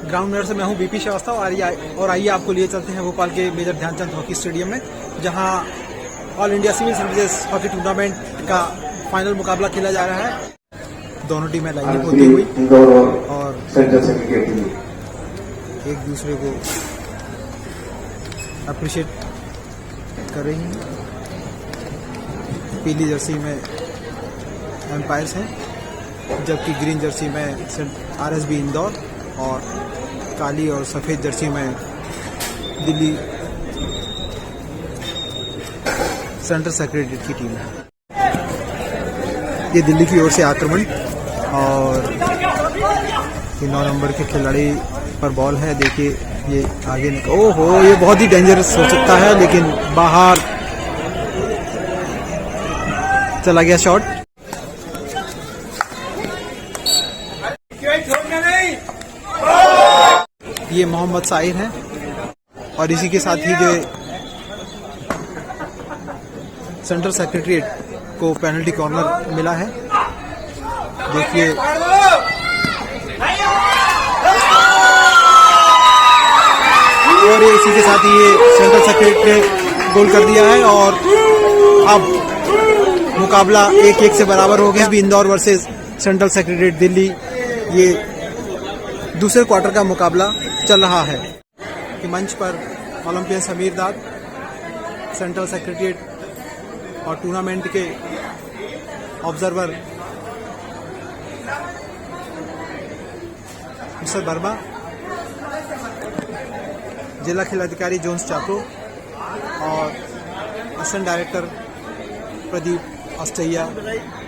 Ground नर से मैं हूं बीपी श्रीवास्तव और आइए आपको लिए चलते हैं भोपाल के मेजर ध्यानचंद हॉकी स्टेडियम में, जहां all India civil services hockey tournament का फाइनल मुकाबला खेला जा रहा है। दोनों टीमें लाइनअप होती हुई और एक दूसरे को अप्रिशिएट कर रही हैं। पीली जर्सी में एम्पायर्स हैं, जबकि ग्रीन जर्सी में आरएसबी इंदौर और काली और सफ़ेद जर्सी में दिल्ली सेंट्रल सेक्रेटरीट की टीम है। ये दिल्ली की ओर से आक्रमण और ये 9 नंबर के खिलाड़ी पर बॉल है। देखिए ये आगे निकल, ओहो ये बहुत ही डेंजरस हो सकता है, लेकिन बाहर चला गया शॉट। ये मोहम्मद साहिर हैं और इसी के साथ ही जो सेंट्रल सेक्रेटरीट को पेनल्टी कॉर्नर मिला है। देखिए और इसी के साथ ही ये सेंट्रल सेक्रेटरीट गोल कर दिया है और अब मुकाबला 1-1 से बराबर हो गया। भी Indore versus central secretariat Delhi, ये दूसरे क्वार्टर का मुकाबला चल रहा है। कि मंच पर ओलंपियन समीर दाद, सेंट्रल सेक्रेटरीट और टूर्नामेंट के ऑब्जर्वर मिस्टर वर्मा, जिला खेल अधिकारी जोन्स चाको और असिस्टेंट डायरेक्टर प्रदीप ऑस्ट्रेलिया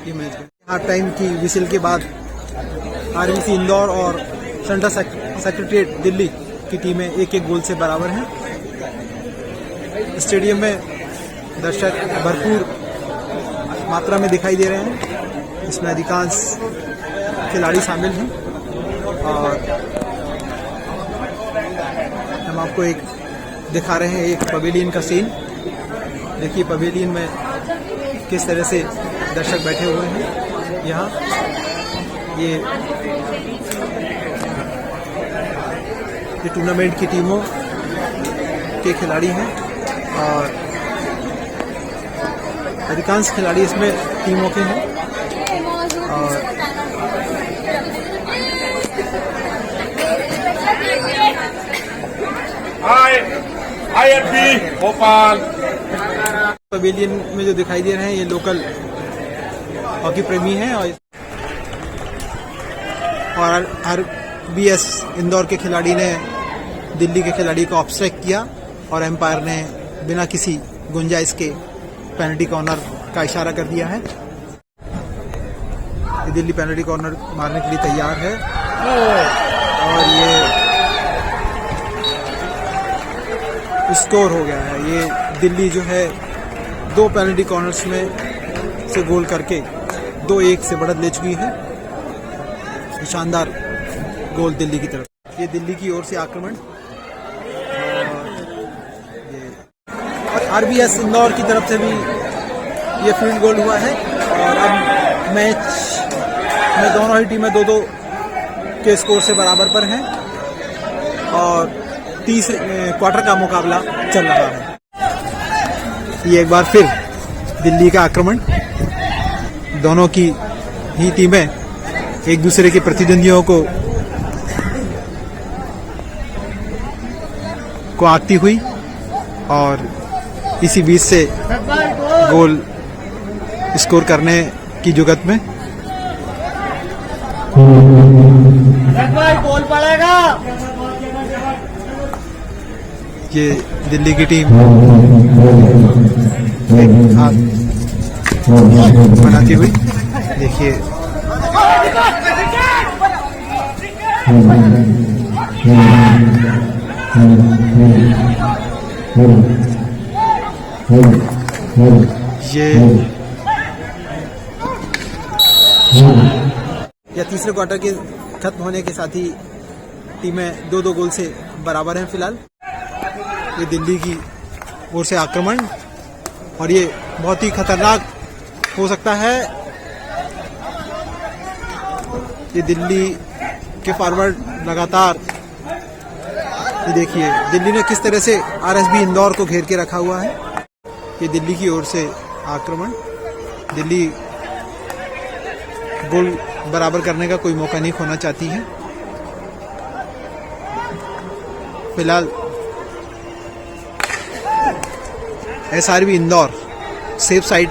ये मैच में। हाफ टाइम की विसिल के बाद आरबीसी इंदौर और सेंट्रल सेक्रेटरीट दिल्ली की टीमें 1-1 गोल से बराबर हैं। स्टेडियम में दर्शक भरपूर मात्रा में दिखाई दे रहे हैं। इसमें अधिकांश खिलाड़ी शामिल हैं और हम आपको एक दिखा रहे हैं एक पवेलियन का सीन। देखिए पवेलियन में किस तरह से दर्शक बैठे हुए हैं। यहाँ ये टूर्नामेंट की टीमों के खिलाड़ी हैं और अधिकांश खिलाड़ी इसमें टीमों के हैं। और आईएफबी भोपाल पवेलियन में जो दिखाई दे रहे हैं ये लोकल हॉकी प्रेमी हैं और आरबीएस इंदौर के खिलाड़ी ने दिल्ली के खिलाड़ी को ऑब्स्ट्रैक्ट किया और एम्पायर ने बिना किसी गुंजाइश के पेनल्टी कॉर्नर का इशारा कर दिया है। ये दिल्ली पेनल्टी कॉर्नर मारने के लिए तैयार है और ये स्कोर हो गया है। ये दिल्ली जो है 2 पेनल्टी कॉर्नर्स में से गोल करके 2-1 से बढ़त ले चुकी है। शानदार गोल दिल्ली की तरफ। ये दिल्ली की ओर से आक्रमण और आरबीएस इंदौर की तरफ से भी ये फील्ड गोल हुआ है और अब मैच में दोनों ही टीमें 2-2 के स्कोर से बराबर पर हैं और तीसरे क्वार्टर का मुकाबला चल रहा है। ये एक बार फिर दिल्ली का आक्रमण, दोनों की ही टीमें एक दूसरे के प्रतिद्वंदियों को आती हुई और इसी बीच से गोल स्कोर करने की जुगत में गोल पड़ेगा। ये दिल्ली की टीम हाथ बनाती हुई, देखिए या तीसरे क्वार्टर के खत्म होने के साथ ही टीमें 2-2 गोल से बराबर हैं फिलहाल। ये दिल्ली की ओर से आक्रमण और ये बहुत ही खतरनाक हो सकता है। ये दिल्ली के फॉरवर्ड लगातार ये देखिए दिल्ली ने किस तरह से आरएसबी इंदौर को घेर के रखा हुआ है। ये दिल्ली की ओर से आक्रमण, दिल्ली गोल बराबर करने का कोई मौका नहीं खोना चाहती है। फिलहाल एसआरबी इंदौर सेफ साइड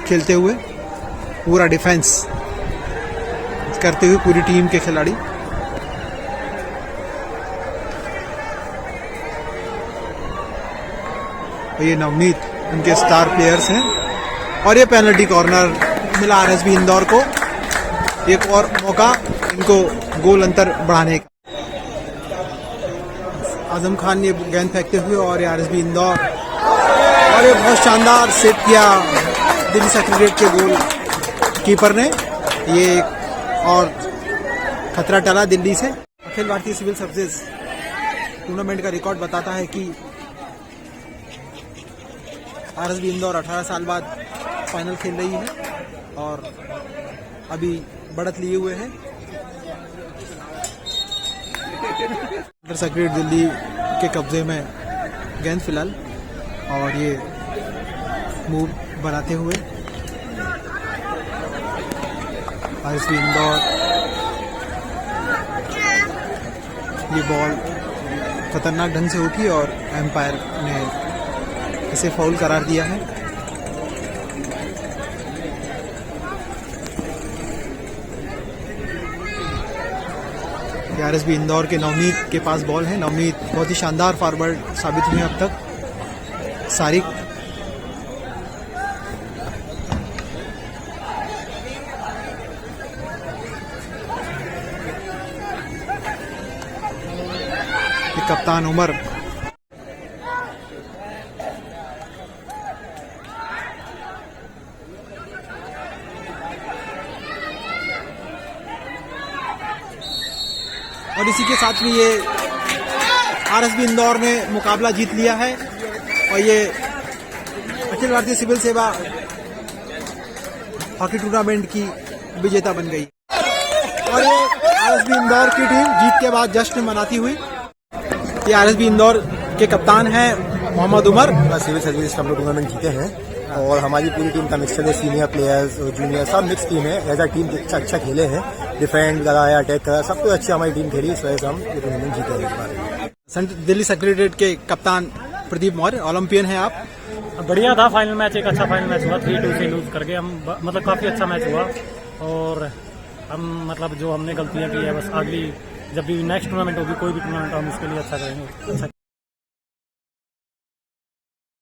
खेलते हुए, पूरा डिफेंस करते हुए पूरी टीम के खिलाड़ी। ये नवनीत उनके स्टार प्लेयर्स हैं और ये पेनल्टी कॉर्नर मिला आरएसबी इंदौर को। एक और मौका इनको गोल अंतर बढ़ाने का। आजम खान ने गेंद फेंकते हुए और ये आरएसबी इंदौर, और ये बहुत शानदार सेव किया दिल्ली सेक्रेटरीट के गोल कीपर ने। ये एक और खतरा टला दिल्ली से। Akhil Bharatiya civil services tournament का रिकॉर्ड बताता है कि आरएसबी इंदौर 18 साल बाद फाइनल खेल रही है और अभी बढ़त लिए हुए है। सेक्रेटरीट दिल्ली के कब्जे में गेंद फिलहाल, और ये मूव बनाते हुए आरएसबी इंदौर, ये बॉल खतरनाक ढंग से उठी और एम्पायर ने इसे फाउल करार दिया है। आरएसबी इंदौर के नवनीत के पास बॉल है। नवनीत बहुत ही शानदार फॉरवर्ड साबित हुए अब तक। सारिक, कप्तान उमर, और इसी के साथ में ये आरएसबी इंदौर ने मुकाबला जीत लिया है और ये अखिल भारतीय सिविल सेवा हॉकी टूर्नामेंट की विजेता बन गई। और ये आरएसबी इंदौर की टीम जीत के बाद जश्न मनाती हुई। ये आरएसबी इंदौर के कप्तान हैं मोहम्मद उमर। सिविल सर्विस हम लोग टूर्नामेंट जीते हैं और हमारी पूरी टीम का मिक्सचर है, सीनियर प्लेयर्स और जूनियर सब मिक्स टीम है। एज अ टीम अच्छा खेले हैं, डिफेंड कराया, अटैक करा, सब कुछ अच्छी हमारी टीम खेली, इस वजह से हम ये टूर्नामेंट जीते हैं इस बार। दिल्ली सेक्रेटरीट के कप्तान प्रदीप मौर्य, ओलंपियन हैं आप। बढ़िया था फाइनल मैच, एक अच्छा फाइनल मैच हुआ। 3-2 से लूज करके हम मतलब काफी अच्छा मैच हुआ और हम मतलब जो हमने गलतियां की है बस अगली जब भी नेक्स्ट टूर्नामेंट होगी, कोई भी टूर्नामेंट हम उसके लिए अच्छा करेंगे।